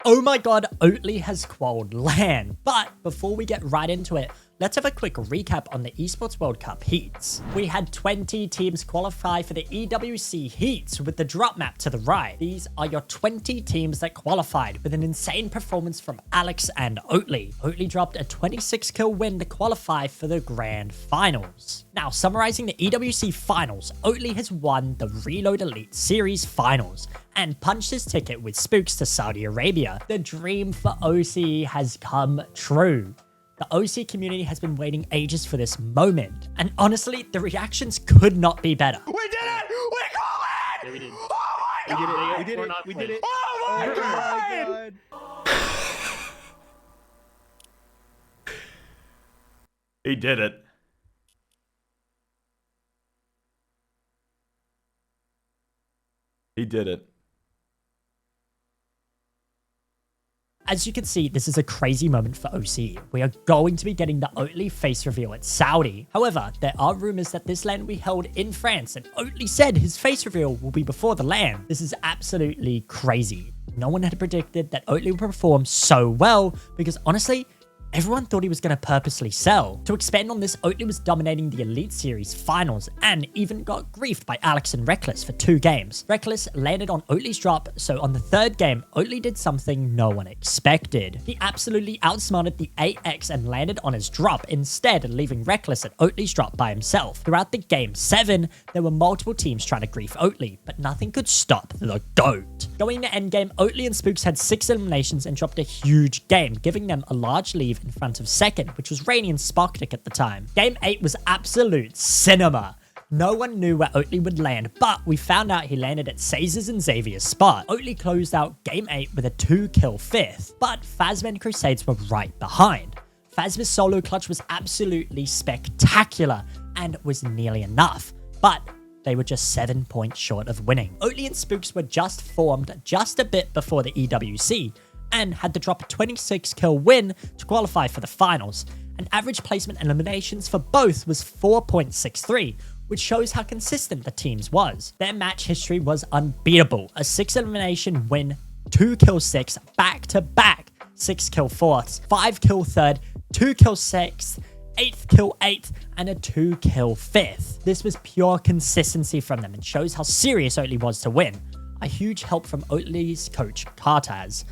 Oh my god, OATLEY has qualled LAN. But before we get right into it, let's have a quick recap on the Esports World Cup heats. We had 20 teams qualify for the EWC heats with the drop map to the right. These are your 20 teams that qualified with an insane performance from Alex and OATLEY. OATLEY dropped a 26 kill win to qualify for the grand finals. Now, summarizing the EWC finals, OATLEY has won the Reload Elite Series finals and punched his ticket with Spooks to Saudi Arabia. The dream for OCE has come true. The OC community has been waiting ages for this moment, and honestly, the reactions could not be better. We did it! We call it! Yeah, we did. Oh my god! We did it. We did it. Oh my god! He did it. He did it. As you can see, this is a crazy moment for OC. We are going to be getting the OATLEY face reveal at Saudi. However, there are rumors that this LAN will be held in France, and OATLEY said his face reveal will be before the LAN. This is absolutely crazy. No one had predicted that OATLEY would perform so well, because honestly, everyone thought he was going to purposely sell. To expand on this, OATLEY was dominating the Elite Series finals and even got griefed by Alex and Reckless for 2 games. Reckless landed on OATLEY's drop, so on the 3rd game, OATLEY did something no one expected. He absolutely outsmarted the 8x and landed on his drop, instead leaving Reckless at OATLEY's drop by himself. Throughout the game 7, there were multiple teams trying to grief OATLEY, but nothing could stop the GOAT. Going to endgame, OATLEY and Spooks had 6 eliminations and dropped a huge game, giving them a large lead in front of second, which was Rainy and Sparkdick at the time. Game 8 was absolute cinema. No one knew where OATLEY would land, but we found out he landed at Caesars and Xavier's spot. OATLEY closed out Game 8 with a 2-kill 5th, but Phazma and Crusades were right behind. Phazma's solo clutch was absolutely spectacular and was nearly enough, but they were just 7 points short of winning. OATLEY and Spooks were just formed just a bit before the EWC, and had to drop a 26 kill win to qualify for the finals. An average placement eliminations for both was 4.63, which shows how consistent the teams was. Their match history was unbeatable. A 6 elimination win, 2 kill 6, back to back, 6 kill 4th, 5 kill 3rd, 2 kill 6th, 8th kill 8th, and a 2 kill 5th. This was pure consistency from them and shows how serious OATLEY was to win. A huge help from OATLEY's coach, Kartaz,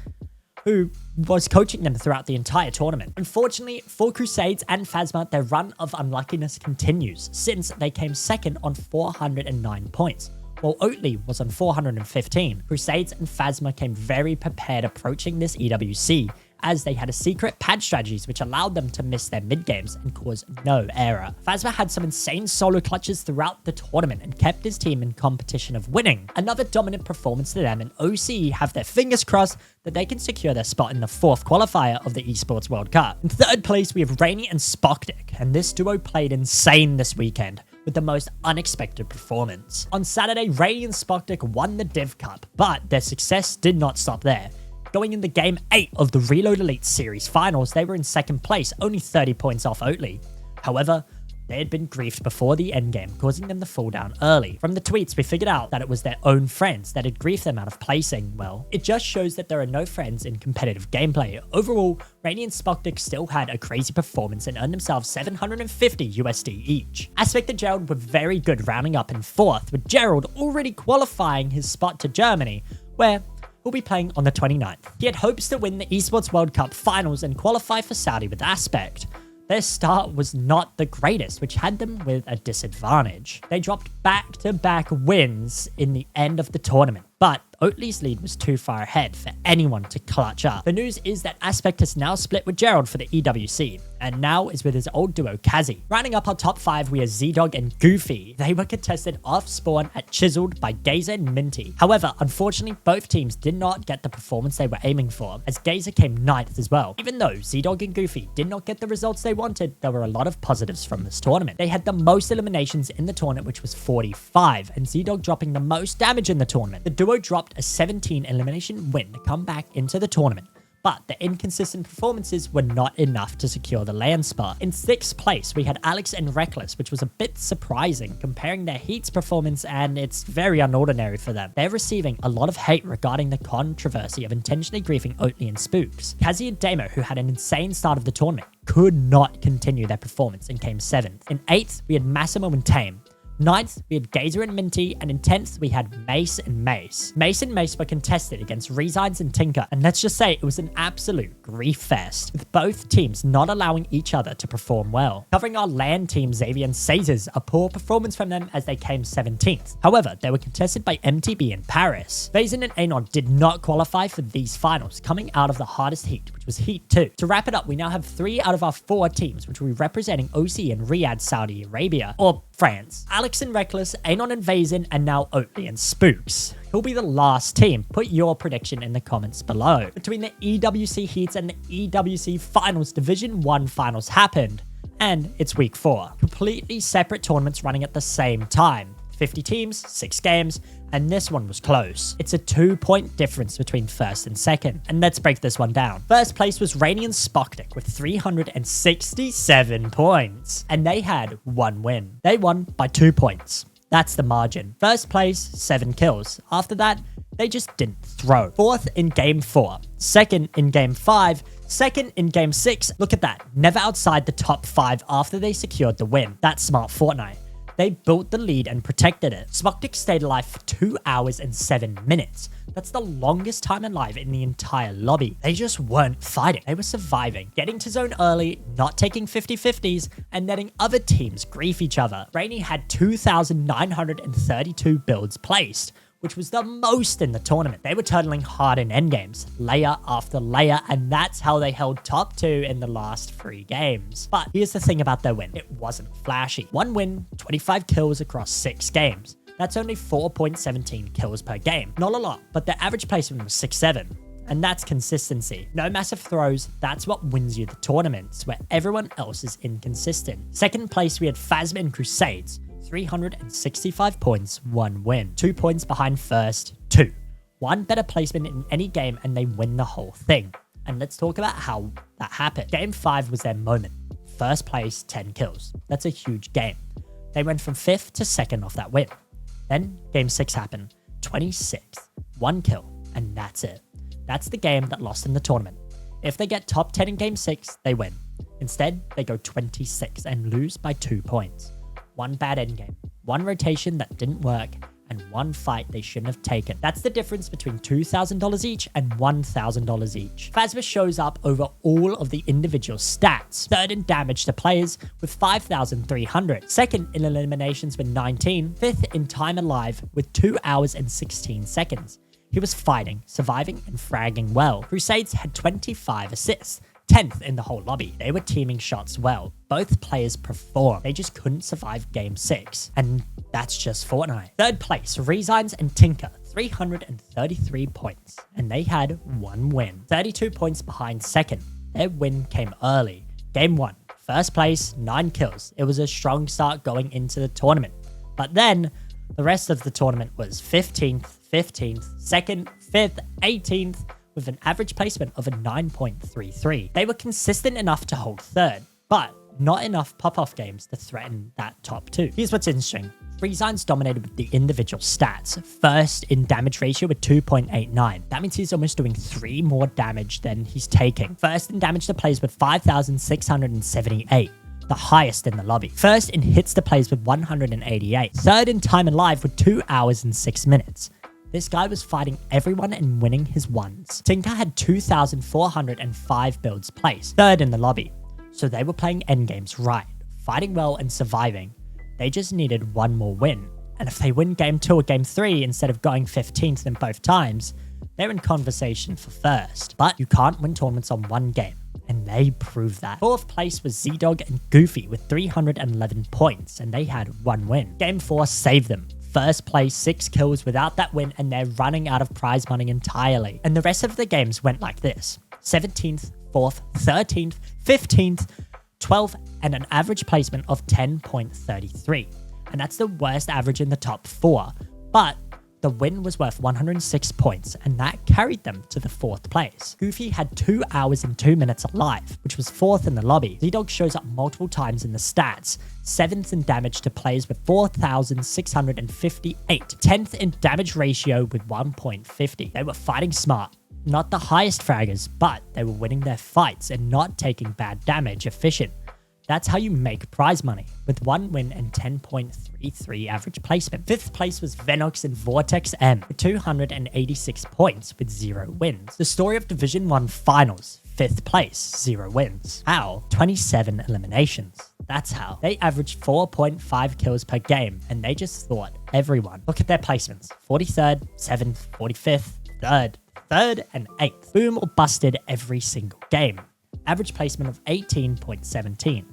who was coaching them throughout the entire tournament. Unfortunately, for Crusades and Phazma, their run of unluckiness continues, since they came second on 409 points, while OATLEY was on 415. Crusades and Phazma came very prepared approaching this EWC, as they had a secret pad strategies which allowed them to miss their mid games and cause no error. Phazma had some insane solo clutches throughout the tournament and kept his team in competition of winning. Another dominant performance to them, and OCE have their fingers crossed that they can secure their spot in the 4th qualifier of the Esports World Cup. In 3rd place, we have Rainy and Sparkdick, and this duo played insane this weekend with the most unexpected performance. On Saturday, Rainy and Sparkdick won the Div Cup, but their success did not stop there. Going into Game 8 of the Reload Elite Series finals, they were in 2nd place, only 30 points off OATLEY. However, they had been griefed before the endgame, causing them to fall down early. From the tweets, we figured out that it was their own friends that had griefed them out of placing well. It just shows that there are no friends in competitive gameplay. Overall, Rainy and Sparkdick still had a crazy performance and earned themselves 750 USD each. Aspect and Gerald were very good, rounding up in 4th, with Gerald already qualifying his spot to Germany, where will be playing on the 29th. He had hopes to win the Esports World Cup finals and qualify for Saudi with Aspect. Their start was not the greatest, which had them with a disadvantage. They dropped back-to-back wins in the end of the tournament, but OATLEY's lead was too far ahead for anyone to clutch up. The news is that Aspect has now split with Gerald for the EWC, and now is with his old duo Kazi. Rounding up our top 5, we have Z-Dog and Goofy. They were contested off spawn at Chiseled by Gazer and Minty. However, unfortunately, both teams did not get the performance they were aiming for, as Gazer came 9th as well. Even though Z-Dog and Goofy did not get the results they wanted, there were a lot of positives from this tournament. They had the most eliminations in the tournament, which was 45, and Z-Dog dropping the most damage in the tournament. The duo dropped a 17 elimination win to come back into the tournament, but the inconsistent performances were not enough to secure the LAN spot. In 6th place, we had Alex and Reckless, which was a bit surprising comparing their Heat's performance, and it's very unordinary for them. They're receiving a lot of hate regarding the controversy of intentionally griefing Oatley and Spooks. Kazi and Damo, who had an insane start of the tournament, could not continue their performance and came 7th. In 8th, we had Massimo and Tame. 9th, we had Gazer and Minty, and in 10th, we had Mace and Mace. Mace and Mace were contested against Resigns and Tinker, and let's just say it was an absolute grief fest, with both teams not allowing each other to perform well. Covering our LAN team, Xavier and Caesars, a poor performance from them as they came 17th. However, they were contested by MTB and Paris. Vazen and Anon did not qualify for these finals, coming out of the hardest heat, which was Heat 2. To wrap it up, we now have 3 out of our 4 teams, which will be representing OC and Riyadh, Saudi Arabia, or France. Alex and Reckless, Anon and Vazen, and now Oatley and Spooks. Who'll be the last team? Put your prediction in the comments below. Between the EWC Heats and the EWC Finals, Division 1 Finals happened, and it's week 4. Completely separate tournaments running at the same time. 50 teams, 6 games, and this one was close. It's a 2-point difference between first and second, and let's break this one down. First place was Rainy and Spoknik with 367 points, and they had 1 win. They won by 2 points. That's the margin. First place, 7 kills. After that, they just didn't throw. 4th in game 4, 2nd in game 5, 2nd in game 6. Look at that, never outside the top 5 after they secured the win. That's smart Fortnite. They built the lead and protected it. Spoknik stayed alive for 2 hours and 7 minutes. That's the longest time alive in the entire lobby. They just weren't fighting. They were surviving, getting to zone early, not taking 50-50s, and letting other teams grief each other. Rainy had 2,932 builds placed, which was the most in the tournament. They were turtling hard in endgames, layer after layer, and that's how they held top 2 in the last 3 games. But here's the thing about their win. It wasn't flashy. 1 win, 25 kills across 6 games. That's only 4.17 kills per game. Not a lot, but their average placement was 6-7. And that's consistency. No massive throws, that's what wins you the tournaments, where everyone else is inconsistent. Second place, we had Phazma and Crusades. 365 points, 1 win. 2 points behind first, 2. 1 better placement in any game and they win the whole thing. And let's talk about how that happened. Game 5 was their moment. First place, 10 kills. That's a huge game. They went from 5th to 2nd off that win. Then game 6 happened. 26th, 1 kill, and that's it. That's the game that lost in the tournament. If they get top 10 in game 6, they win. Instead, they go 26 and lose by 2 points. 1 bad endgame, 1 rotation that didn't work, and 1 fight they shouldn't have taken. That's the difference between $2,000 each and $1,000 each. Phazma shows up over all of the individual stats. 3rd in damage to players with 5,300. 2nd in eliminations with 19. 5th in time alive with 2 hours and 16 seconds. He was fighting, surviving, and fragging well. Crusades had 25 assists. 10th in the whole lobby. They were teaming shots well. Both players performed. They just couldn't survive game 6. And that's just Fortnite. 3rd place, Resigns and Tinker. 333 points. And they had 1 win. 32 points behind 2nd. Their win came early. Game 1. First place, 9 kills. It was a strong start going into the tournament. But then, the rest of the tournament was 15th, 15th, 2nd, 5th, 18th, with an average placement of a 9.33. They were consistent enough to hold 3rd, but not enough pop-off games to threaten that top 2. Here's what's interesting. Resigns dominated with the individual stats. 1st in damage ratio with 2.89. That means he's almost doing 3 more damage than he's taking. 1st in damage to players with 5,678. The highest in the lobby. 1st in hits to players with 188. 3rd in time alive with 2 hours and 6 minutes. This guy was fighting everyone and winning his ones. Tinker had 2,405 builds placed, 3rd in the lobby. So they were playing endgames right, fighting well and surviving. They just needed 1 more win. And if they win game 2 or game 3 instead of going 15th in both times, they're in conversation for 1st. But you can't win tournaments on 1 game. And they proved that. 4th place was Z-Dog and Goofy with 311 points, and they had 1 win. Game 4 saved them. 1st place, 6 kills without that win, and they're running out of prize money entirely. And the rest of the games went like this. 17th, 4th, 13th, 15th, 12th, and an average placement of 10.33. And that's the worst average in the top 4. But The win was worth 106 points, and that carried them to the 4th place. Goofy had 2 hours and 2 minutes alive, which was 4th in the lobby. Z-Dog shows up multiple times in the stats, 7th in damage to players with 4,658, 10th in damage ratio with 1.50. They were fighting smart. Not the highest fraggers, but they were winning their fights and not taking bad damage efficient. That's how you make prize money, with 1 win and 10.33 average placement. 5th place was Venox and Vortex M, with 286 points with 0 wins. The story of Division 1 Finals, 5th place, 0 wins. How? 27 eliminations. That's how. They averaged 4.5 kills per game, and they just thought everyone. Look at their placements. 43rd, 7th, 45th, 3rd, and 8th. Boom or busted every single game. Average placement of 18.17.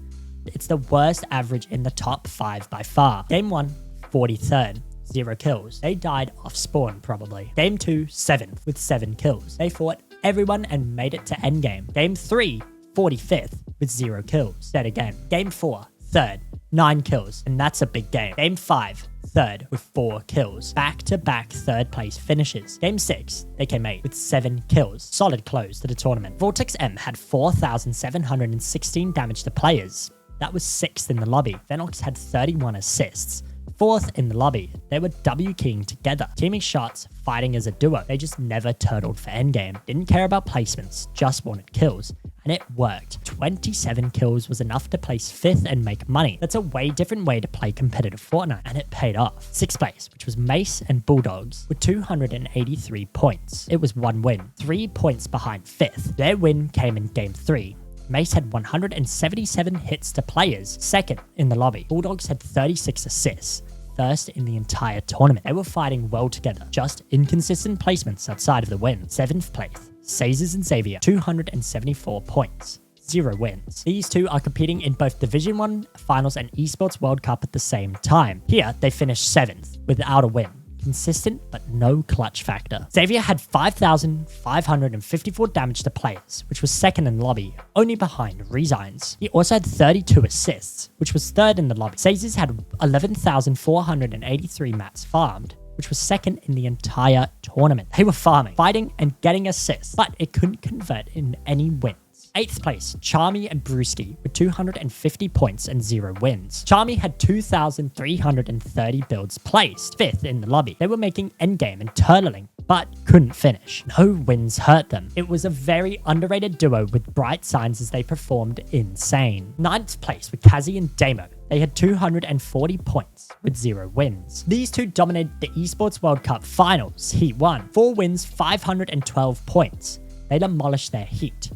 It's the worst average in the top 5 by far. Game 1, 43rd, 0 kills. They died off spawn probably. Game 2, 7th with 7 kills. They fought everyone and made it to endgame. Game 3, 45th with 0 kills. Dead again. Game 4, 3rd, 9 kills. And that's a big game. Game 5, 3rd with 4 kills. Back-to-back 3rd place finishes. Game 6, they came 8th with 7 kills. Solid close to the tournament. Vortex M had 4,716 damage to players. That was 6th in the lobby. Venox had 31 assists. 4th in the lobby. They were W-keying together, teaming shots, fighting as a duo. They just never turtled for endgame. Didn't care about placements, just wanted kills. And it worked. 27 kills was enough to place 5th and make money. That's a way different way to play competitive Fortnite, and it paid off. 6th place, which was Mace and Bulldogs, with 283 points. It was 1 win, 3 points behind 5th. Their win came in Game 3. Mace had 177 hits to players, 2nd in the lobby. Bulldogs had 36 assists, 1st in the entire tournament. They were fighting well together, just inconsistent placements outside of the win. 7th place, Sazers and Xavier, 274 points. 0 wins. These two are competing in both Division 1 Finals and Esports World Cup at the same time. Here, they finished 7th without a win. Consistent, but no clutch factor. Xavier had 5,554 damage to players, which was 2nd in the lobby, only behind Resigns. He also had 32 assists, which was 3rd in the lobby. Sazers had 11,483 mats farmed, which was 2nd in the entire tournament. They were farming, fighting, and getting assists, but it couldn't convert in any wins. 8th place, Charmy and Brewski with 250 points and 0 wins. Charmy had 2,330 builds placed, 5th in the lobby. They were making endgame and turtling, but couldn't finish. No wins hurt them. It was a very underrated duo with bright signs as they performed insane. 9th place with Kazi and Damo. They had 240 points with 0 wins. These two dominated the Esports World Cup Finals, Heat 1. 4 wins, 512 points. They demolished their Heat.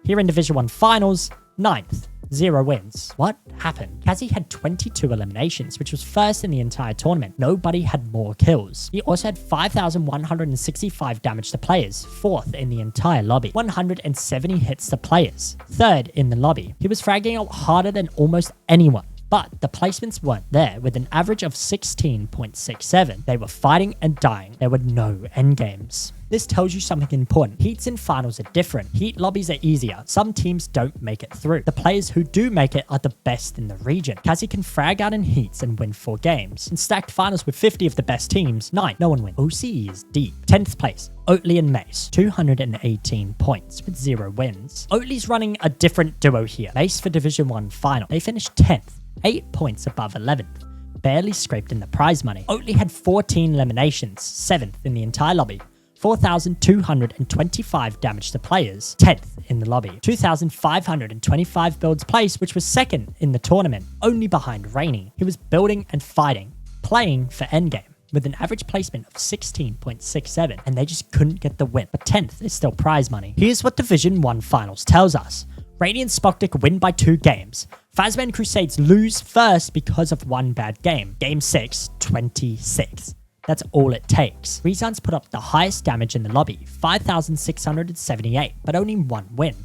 Here in Division 1 Finals, 9th, 0 wins. What happened? Kazi had 22 eliminations, which was 1st in the entire tournament. Nobody had more kills. He also had 5,165 damage to players, 4th in the entire lobby. 170 hits to players, 3rd in the lobby. He was fragging out harder than almost anyone. But the placements weren't there, with an average of 16.67. They were fighting and dying. There were no endgames. This tells you something important. Heats and finals are different. Heat lobbies are easier. Some teams don't make it through. The players who do make it are the best in the region. Kazi can frag out in heats and win 4 games. In stacked finals with 50 of the best teams, 9, no one wins. OCE is deep. 10th place, OATLEY and Mace, 218 points with 0 wins. OATLEY's running a different duo here. Mace for Division 1 final. They finished 10th, 8 points above 11th. Barely scraped in the prize money. OATLEY had 14 eliminations, 7th in the entire lobby. 4,225 damage to players, 10th in the lobby. 2,525 builds placed, which was 2nd in the tournament, only behind Rainy. He was building and fighting, playing for endgame, with an average placement of 16.67, and they just couldn't get the win. But 10th is still prize money. Here's what Division 1 Finals tells us. Rainy and Spoctic win by 2 games. Phazma and Crusades lose first because of 1 bad game. Game 6, 26. That's all it takes. Resigns put up the highest damage in the lobby, 5,678, but only 1 win.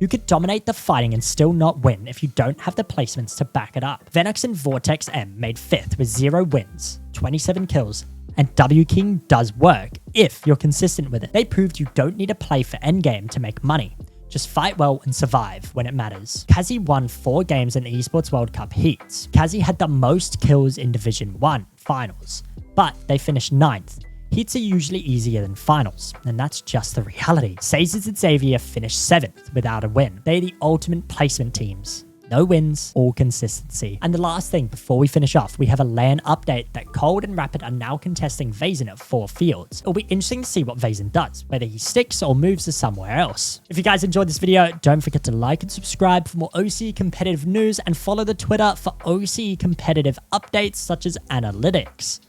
You could dominate the fighting and still not win if you don't have the placements to back it up. Venox and Vortex M made 5th with 0 wins, 27 kills, and W King does work if you're consistent with it. They proved you don't need to play for endgame to make money. Just fight well and survive when it matters. Kazi won 4 games in the Esports World Cup heats. Kazi had the most kills in Division 1 finals, but they finished 9th. Heats are usually easier than finals, and that's just the reality. Sazers and Xavier finished 7th without a win. They're the ultimate placement teams. No wins, all consistency. And the last thing before we finish off, we have a LAN update that Cold and Rapid are now contesting Vazen at 4 fields. It'll be interesting to see what Vazen does, whether he sticks or moves to somewhere else. If you guys enjoyed this video, don't forget to like and subscribe for more OC competitive news and follow the Twitter for OC competitive updates such as analytics.